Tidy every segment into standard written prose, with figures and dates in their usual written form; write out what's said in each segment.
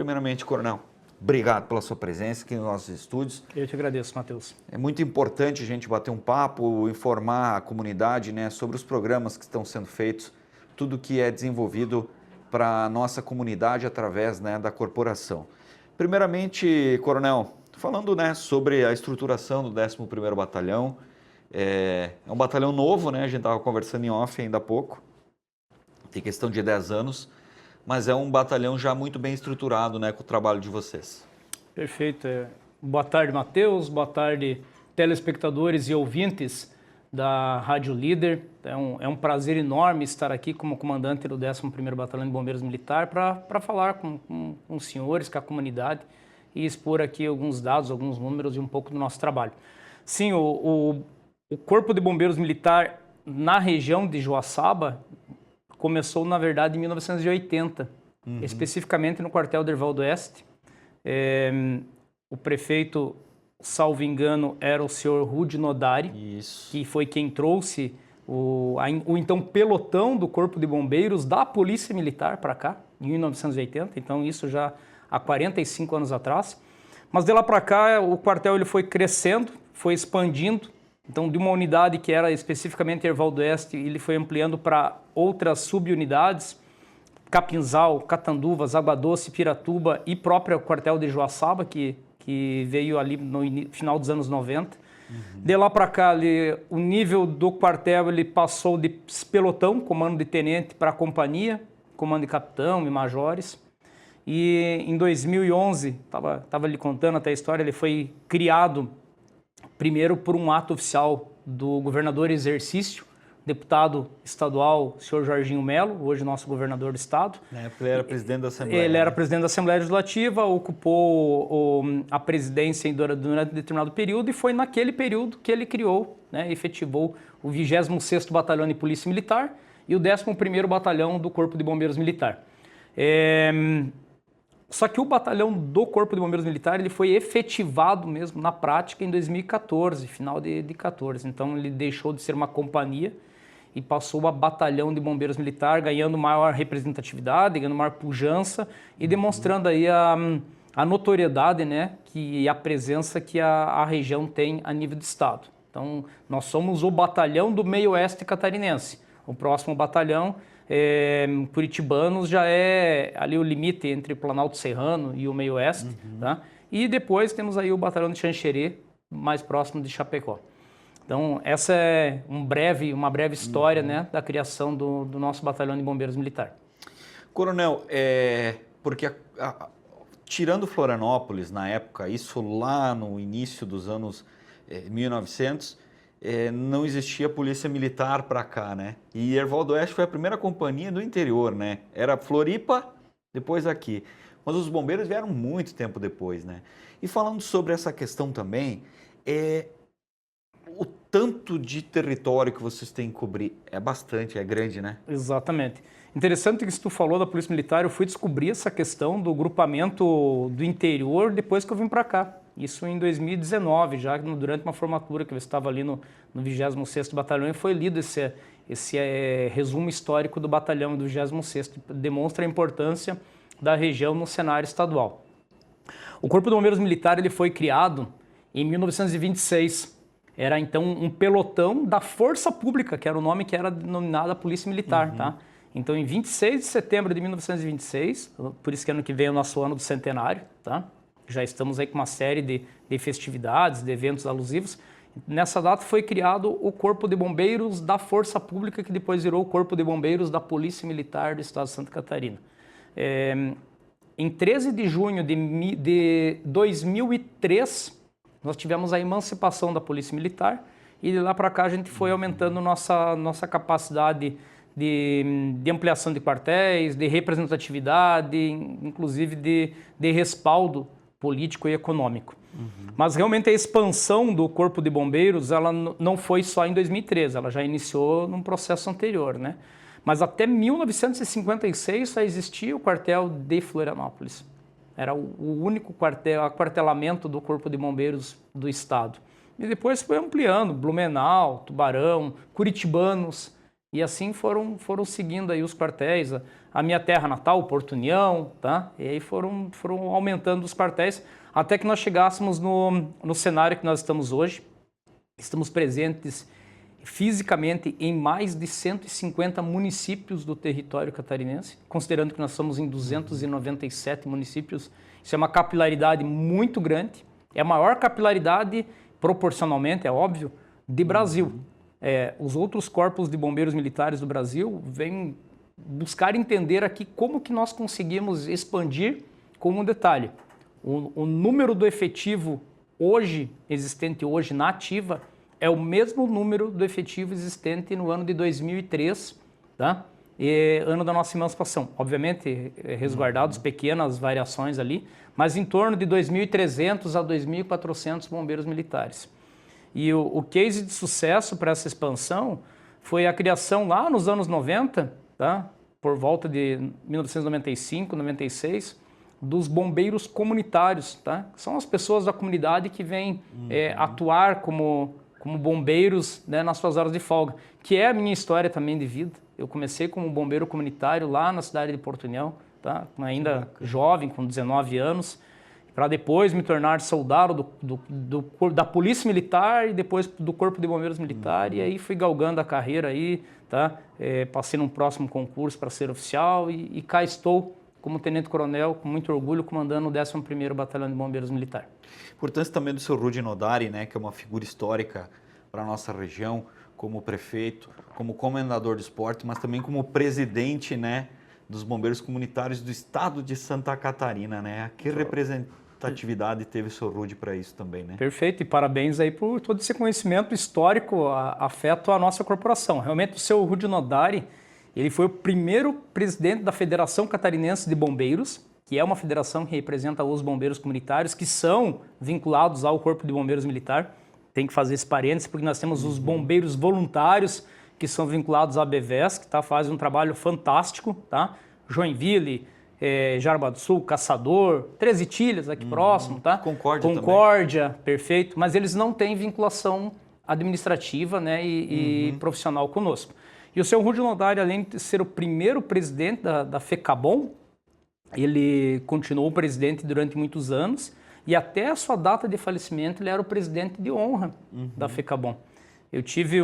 Primeiramente, Coronel, obrigado pela sua presença aqui nos nossos estúdios. Eu te agradeço, Matheus. É muito importante a gente bater um papo, informar a comunidade, né, sobre os programas que estão sendo feitos, tudo que é desenvolvido para a nossa comunidade através, né, da corporação. Primeiramente, Coronel, falando, né, sobre a estruturação do 11º Batalhão, é um batalhão novo, né, a gente estava conversando em off ainda há pouco, tem questão de 10 anos, mas é um batalhão já muito bem estruturado, né, com o trabalho de vocês. Perfeito. Boa tarde, Matheus. Boa tarde, telespectadores e ouvintes da Rádio Líder. É um prazer enorme estar aqui como comandante do 11º Batalhão de Bombeiros Militar para falar com os senhores, com a comunidade e expor aqui alguns dados, alguns números e um pouco do nosso trabalho. Sim, o Corpo de Bombeiros Militar na região de Joaçaba começou, na verdade, em 1980, especificamente no quartel Derval do Oeste. O prefeito, salvo engano, era o senhor Rudi Nodari, que foi quem trouxe o então pelotão do Corpo de Bombeiros da Polícia Militar para cá, em 1980, então isso já há 45 anos atrás. Mas de lá para cá, o quartel ele foi crescendo, foi expandindo. Então, de uma unidade que era especificamente Derval do Oeste, ele foi ampliando para outras subunidades, Capinzal, Catanduvas, Água Doce, Piratuba e próprio quartel de Joaçaba, que veio ali no final dos anos 90. De lá para cá, o nível do quartel ele passou de pelotão, comando de tenente, para companhia, comando de capitão e majores. E em 2011, estava lhe contando até a história, ele foi criado primeiro por um ato oficial do governador em exercício, deputado estadual, senhor Jorginho Melo, hoje nosso governador do estado. Na época ele era presidente da Assembleia. Ele era presidente da Assembleia Legislativa, ocupou a presidência durante um determinado período e foi naquele período que ele criou, né, efetivou o 26º Batalhão de Polícia Militar e o 11º Batalhão do Corpo de Bombeiros Militar. Só que o batalhão do Corpo de Bombeiros Militar ele foi efetivado mesmo na prática em 2014, final de 2014. Então ele deixou de ser uma companhia e passou a batalhão de bombeiros militar, ganhando maior representatividade, ganhando maior pujança e demonstrando aí a notoriedade, né, e a presença que a região tem a nível de estado. Então nós somos o batalhão do meio oeste catarinense. O próximo batalhão Curitibanos já é ali o limite entre o Planalto Serrano e o meio oeste, tá? E depois temos aí o batalhão de Xanxerê, mais próximo de Chapecó. Então essa é uma breve história, né, da criação do nosso batalhão de bombeiros militar. Coronel, porque tirando Florianópolis na época, isso lá no início dos anos 1900, não existia polícia militar para cá, né? E Derval do Oeste foi a primeira companhia do interior, né? Era Floripa, depois aqui. Mas os bombeiros vieram muito tempo depois, né? E falando sobre essa questão também, o tanto de território que vocês têm que cobrir é bastante, é grande, né? Exatamente. Interessante que se tu falou da Polícia Militar, eu fui descobrir essa questão do grupamento do interior depois que eu vim para cá. Isso em 2019, já durante uma formatura que eu estava ali no 26º Batalhão e foi lido esse resumo histórico do batalhão do 26º, demonstra a importância da região no cenário estadual. O Corpo de Bombeiros Militar ele foi criado em 1926, era então um pelotão da Força Pública, que era o nome que era denominado a Polícia Militar, tá? Então em 26 de setembro de 1926, por isso que ano que vem é o nosso ano do centenário, tá? Já estamos aí com uma série de festividades, de eventos alusivos. Nessa data foi criado o Corpo de Bombeiros da Força Pública, que depois virou o Corpo de Bombeiros da Polícia Militar do Estado de Santa Catarina. Em 13 de junho de 2003, nós tivemos a emancipação da Polícia Militar e de lá para cá a gente foi aumentando nossa capacidade de ampliação de quartéis, de representatividade, inclusive de respaldo político e econômico. Mas realmente a expansão do Corpo de Bombeiros ela não foi só em 2013, ela já iniciou num processo anterior, né? Mas até 1956 só existia o quartel de Florianópolis. Era o único aquartelamento do Corpo de Bombeiros do Estado. E depois foi ampliando, Blumenau, Tubarão, Curitibanos, E assim foram seguindo aí os quartéis, a minha terra natal, Porto União, tá? E aí foram aumentando os quartéis até que nós chegássemos no cenário que nós estamos hoje. Estamos presentes fisicamente em mais de 150 municípios do território catarinense, considerando que nós somos em 297 municípios. Isso é uma capilaridade muito grande, é a maior capilaridade, proporcionalmente, é óbvio, de Brasil. Os outros corpos de bombeiros militares do Brasil vêm buscar entender aqui como que nós conseguimos expandir com um detalhe. O número do efetivo existente hoje na ativa é o mesmo número do efetivo existente no ano de 2003, tá? Ano da nossa emancipação. Obviamente, resguardados pequenas variações ali, mas em torno de 2.300 a 2.400 bombeiros militares. E o case de sucesso para essa expansão foi a criação lá nos anos 90, tá? Por volta de 1995, 96, dos bombeiros comunitários, tá? São as pessoas da comunidade que vêm atuar como bombeiros, né, nas suas horas de folga, que é a minha história também de vida. Eu comecei como bombeiro comunitário lá na cidade de Porto União, tá? Ainda jovem, com 19 anos, para depois me tornar soldado da Polícia Militar e depois do Corpo de Bombeiros Militar, e aí fui galgando a carreira aí, tá? Passei num próximo concurso para ser oficial e cá estou como tenente-coronel, com muito orgulho, comandando o 11º Batalhão de Bombeiros Militar. Importância também do seu Rudy Nodari, né, que é uma figura histórica para a nossa região, como prefeito, como comendador do esporte, mas também como presidente, né, dos bombeiros comunitários do estado de Santa Catarina, né? Que representatividade teve o seu Rudy para isso também, né? Perfeito, e parabéns aí por todo esse conhecimento histórico afeto à nossa corporação. Realmente o seu Rudy Nodari, ele foi o primeiro presidente da Federação Catarinense de Bombeiros, que é uma federação que representa os bombeiros comunitários, que são vinculados ao Corpo de Bombeiros Militar. Tem que fazer esse parênteses, porque nós temos os bombeiros voluntários, que são vinculados à BVESC, tá? Fazem um trabalho fantástico, tá? Joinville, Jaraguá do Sul, Caçador, Três Itilhas aqui próximo, tá? Concórdia também. Perfeito, mas eles não têm vinculação administrativa, né, e profissional conosco. E o seu Rudy Nodari, além de ser o primeiro presidente da FECABOM, ele continuou presidente durante muitos anos e até a sua data de falecimento ele era o presidente de honra da FECABOM. Eu tive,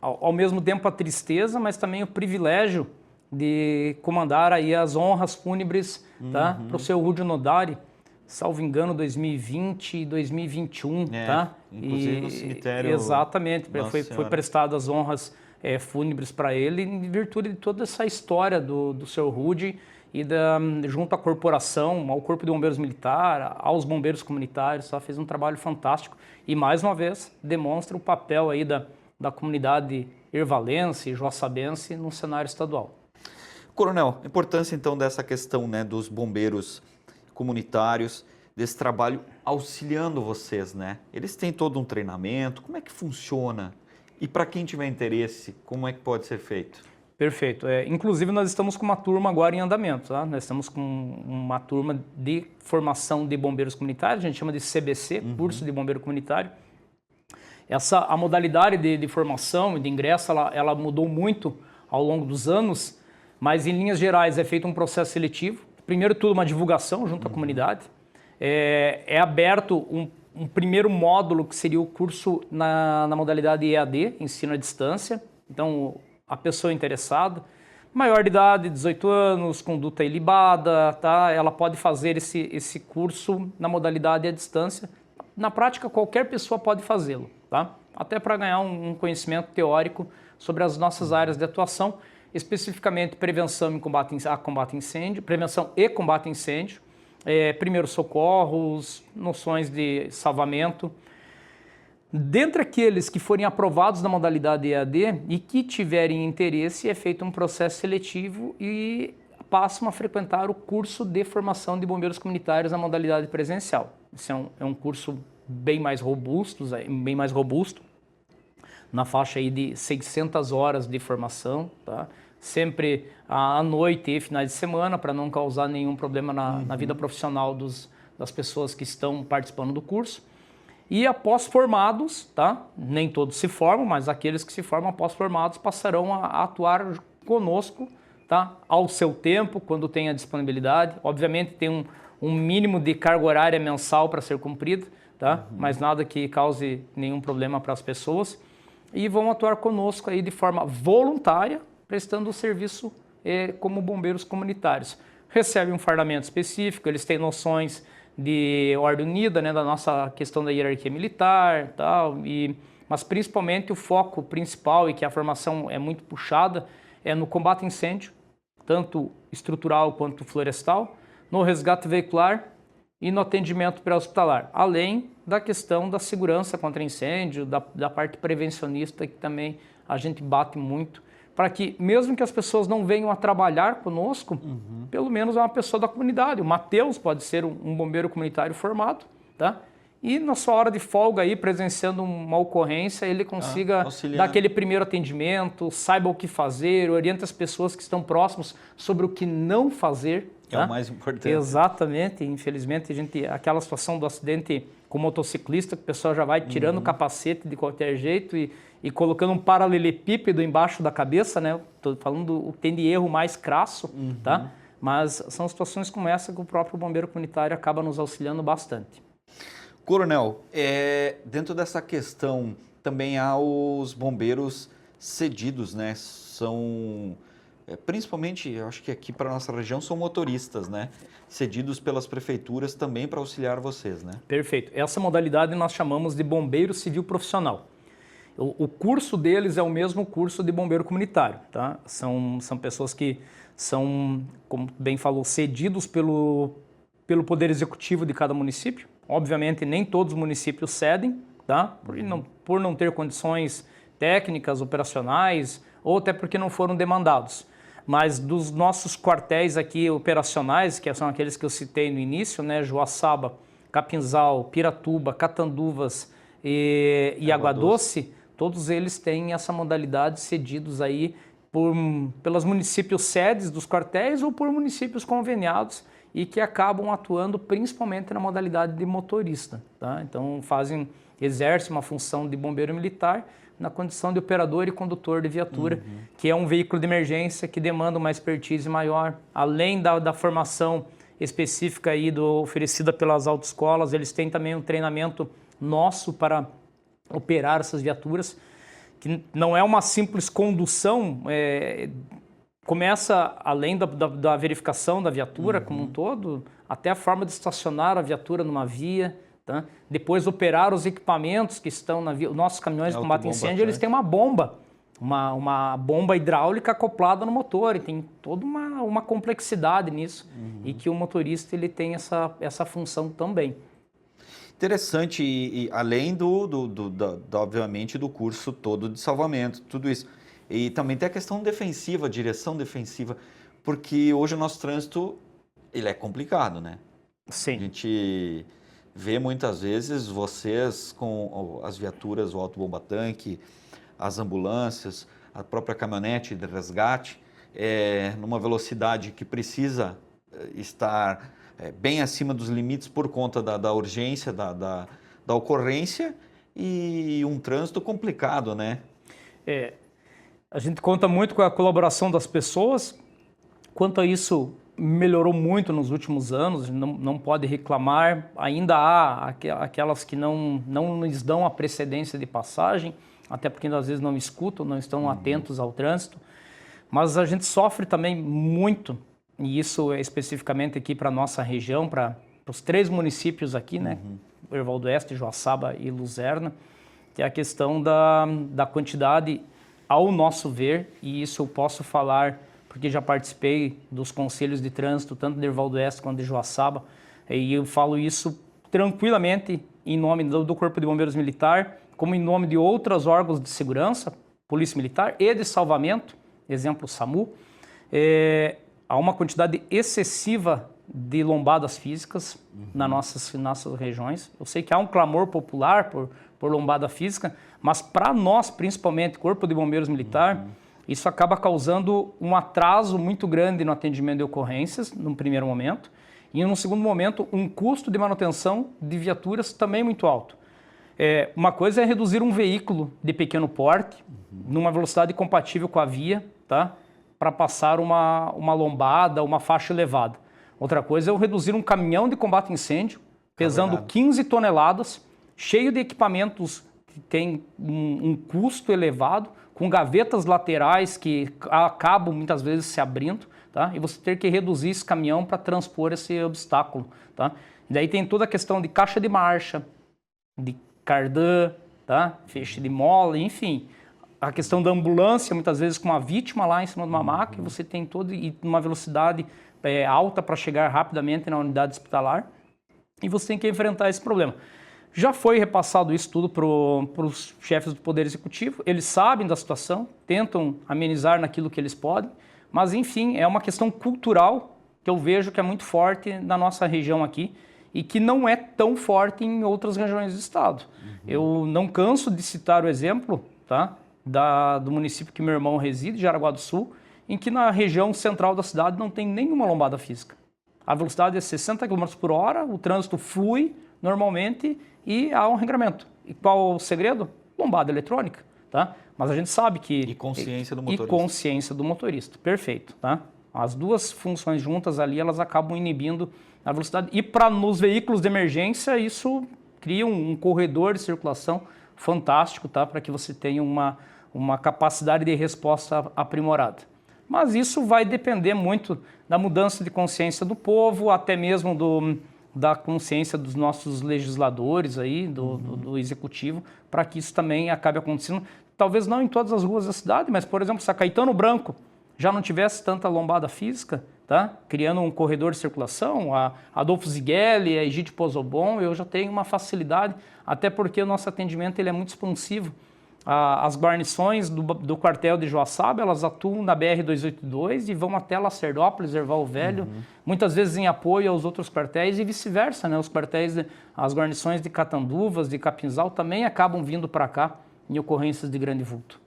ao mesmo tempo, a tristeza, mas também o privilégio de comandar aí as honras fúnebres, tá, para o seu Rudy Nodari, salvo engano, 2020 e 2021. Tá? Inclusive no cemitério. Exatamente, foi prestado as honras fúnebres para ele, em virtude de toda essa história do seu Rudy e junto à corporação, ao Corpo de Bombeiros Militar, aos bombeiros comunitários, só fez um trabalho fantástico e, mais uma vez, demonstra o papel aí da comunidade ervalense e joaçabense no cenário estadual. Coronel, a importância então dessa questão, né, dos bombeiros comunitários, desse trabalho auxiliando vocês, né? Eles têm todo um treinamento, como é que funciona? E para quem tiver interesse, como é que pode ser feito? Perfeito. Inclusive, nós estamos com uma turma agora em andamento. Tá? Nós estamos com uma turma de formação de bombeiros comunitários, a gente chama de CBC, Curso de Bombeiro Comunitário. A modalidade de formação e de ingresso, ela mudou muito ao longo dos anos, mas em linhas gerais é feito um processo seletivo. Primeiro tudo, uma divulgação junto à comunidade. É aberto um primeiro módulo que seria o curso na modalidade EAD, ensino à distância. Então, a pessoa interessada, maior de idade, 18 anos, conduta ilibada, tá? Ela pode fazer esse curso na modalidade à distância. Na prática, qualquer pessoa pode fazê-lo, tá? Até para ganhar um conhecimento teórico sobre as nossas áreas de atuação, especificamente prevenção e combate a incêndio, prevenção e combate a incêndio, primeiros socorros, noções de salvamento. Dentre aqueles que forem aprovados na modalidade EAD e que tiverem interesse, é feito um processo seletivo e passam a frequentar o curso de formação de bombeiros comunitários na modalidade presencial. Esse é um curso bem mais robusto, na faixa aí de 600 horas de formação, tá? Sempre à noite e finais de semana, para não causar nenhum problema na vida profissional das pessoas que estão participando do curso. E após formados, tá? Nem todos se formam, mas aqueles que se formam após formados passarão a atuar conosco, tá? Ao seu tempo, quando tem a disponibilidade. Obviamente tem um mínimo de carga horária mensal para ser cumprido, tá? Mas nada que cause nenhum problema para as pessoas. E vão atuar conosco aí de forma voluntária, prestando o serviço como bombeiros comunitários. Recebem um fardamento específico, eles têm noções de ordem unida, né, da nossa questão da hierarquia militar, tal, mas principalmente o foco principal e que a formação é muito puxada é no combate a incêndio, tanto estrutural quanto florestal, no resgate veicular e no atendimento pré-hospitalar, além da questão da segurança contra incêndio, da parte prevencionista que também a gente bate muito, para que, mesmo que as pessoas não venham a trabalhar conosco, pelo menos é uma pessoa da comunidade. O Matheus pode ser um bombeiro comunitário formado, tá? E na sua hora de folga aí, presenciando uma ocorrência, ele consiga dar aquele primeiro atendimento, saiba o que fazer, orienta as pessoas que estão próximos sobre o que não fazer. É o mais importante. Exatamente. Infelizmente, aquela situação do acidente com o motociclista, que o pessoal já vai tirando o capacete de qualquer jeito e colocando um paralelepípedo embaixo da cabeça, né? Estou falando o que tem de erro mais crasso, tá? Mas são situações como essa que o próprio bombeiro comunitário acaba nos auxiliando bastante. Coronel, dentro dessa questão também há os bombeiros cedidos, né? São, principalmente, eu acho que aqui para a nossa região, são motoristas, né? Cedidos pelas prefeituras também para auxiliar vocês, né? Perfeito. Essa modalidade nós chamamos de bombeiro civil profissional. O curso deles é o mesmo curso de bombeiro comunitário, tá? São pessoas que são, como bem falou, cedidos pelo Poder Executivo de cada município. Obviamente, nem todos os municípios cedem, tá? Por não ter condições técnicas, operacionais, ou até porque não foram demandados. Mas dos nossos quartéis aqui operacionais, que são aqueles que eu citei no início, né? Joaçaba, Capinzal, Piratuba, Catanduvas e Água Doce, todos eles têm essa modalidade cedidos aí pelos municípios sedes dos quartéis ou por municípios conveniados e que acabam atuando principalmente na modalidade de motorista, tá? Então exercem uma função de bombeiro militar na condição de operador e condutor de viatura, que é um veículo de emergência que demanda uma expertise maior, além da formação específica aí oferecida pelas autoescolas, eles têm também um treinamento nosso para operar essas viaturas, que não é uma simples condução, começa além da verificação da viatura como um todo, até a forma de estacionar a viatura numa via, tá? Depois operar os equipamentos que estão na via. Os nossos caminhões de combate a incêndio, eles têm uma bomba, uma bomba hidráulica acoplada no motor, e tem toda uma complexidade nisso, e que o motorista ele tem essa função também. Interessante, e além obviamente, do curso todo de salvamento, tudo isso. E também tem a questão defensiva, direção defensiva, porque hoje o nosso trânsito, ele é complicado, né? Sim. A gente vê muitas vezes vocês com as viaturas, o autobomba-tanque, as ambulâncias, a própria caminhonete de resgate, numa velocidade que precisa estar bem acima dos limites por conta da urgência, da ocorrência, e um trânsito complicado, né? A gente conta muito com a colaboração das pessoas. Quanto a isso, melhorou muito nos últimos anos, não pode reclamar. Ainda há aquelas que não nos dão a precedência de passagem, até porque às vezes não escutam, não estão atentos ao trânsito. Mas a gente sofre também muito, e isso é especificamente aqui para a nossa região, para os 3 municípios aqui, né? Erval do Oeste, Joaçaba e Luzerna, que é a questão da quantidade, ao nosso ver, e isso eu posso falar porque já participei dos conselhos de trânsito, tanto de Erval do Oeste quanto de Joaçaba, e eu falo isso tranquilamente em nome do Corpo de Bombeiros Militar, como em nome de outros órgãos de segurança, Polícia Militar e de salvamento, exemplo SAMU. Há uma quantidade excessiva de lombadas físicas nas nossas regiões. Eu sei que há um clamor popular por lombada física, mas para nós, principalmente, Corpo de Bombeiros Militar, isso acaba causando um atraso muito grande no atendimento de ocorrências, num primeiro momento, e num segundo momento, um custo de manutenção de viaturas também muito alto. Uma coisa é reduzir um veículo de pequeno porte, numa velocidade compatível com a via, tá? Para passar uma lombada, uma faixa elevada. Outra coisa é eu reduzir um caminhão de combate a incêndio, pesando 15 toneladas, cheio de equipamentos que tem um custo elevado, com gavetas laterais que acabam muitas vezes se abrindo, tá? E você ter que reduzir esse caminhão para transpor esse obstáculo, tá? E daí tem toda a questão de caixa de marcha, de cardan, tá? Feixe de mola, enfim. A questão da ambulância, muitas vezes com uma vítima lá em cima de uma maca, você tem todo e uma velocidade alta para chegar rapidamente na unidade hospitalar, e você tem que enfrentar esse problema. Já foi repassado isso tudo para os chefes do Poder Executivo, eles sabem da situação, tentam amenizar naquilo que eles podem, mas enfim, é uma questão cultural que eu vejo que é muito forte na nossa região aqui e que não é tão forte em outras regiões do estado. Eu não canso de citar o exemplo, tá, do município que meu irmão reside, Jaraguá do Sul, em que na região central da cidade não tem nenhuma lombada física. A velocidade é 60 km por hora, o trânsito flui normalmente e há um regramento. E qual o segredo? Lombada eletrônica, tá? Mas a gente sabe que... E consciência do motorista. E consciência do motorista, perfeito, tá? As duas funções juntas ali, elas acabam inibindo a velocidade. E nos veículos de emergência, isso cria um corredor de circulação fantástico, tá? Para que você tenha uma capacidade de resposta aprimorada. Mas isso vai depender muito da mudança de consciência do povo, até mesmo da consciência dos nossos legisladores aí, do executivo, para que isso também acabe acontecendo. Talvez não em todas as ruas da cidade, mas, por exemplo, se a Caetano Branco já não tivesse tanta lombada física, tá? Criando um corredor de circulação, a Adolfo Zighelli, a Egídio Pozobon, eu já tenho uma facilidade, até porque o nosso atendimento ele é muito expansivo. As guarnições do quartel de Joaçaba, elas atuam na BR-282 e vão até Lacerdópolis, Erval Velho, muitas vezes em apoio aos outros quartéis e vice-versa, né? As guarnições de Catanduvas, de Capinzal também acabam vindo para cá em ocorrências de grande vulto.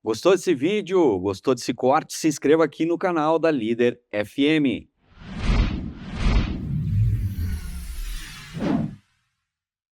Gostou desse vídeo? Gostou desse corte? Se inscreva aqui no canal da Líder FM.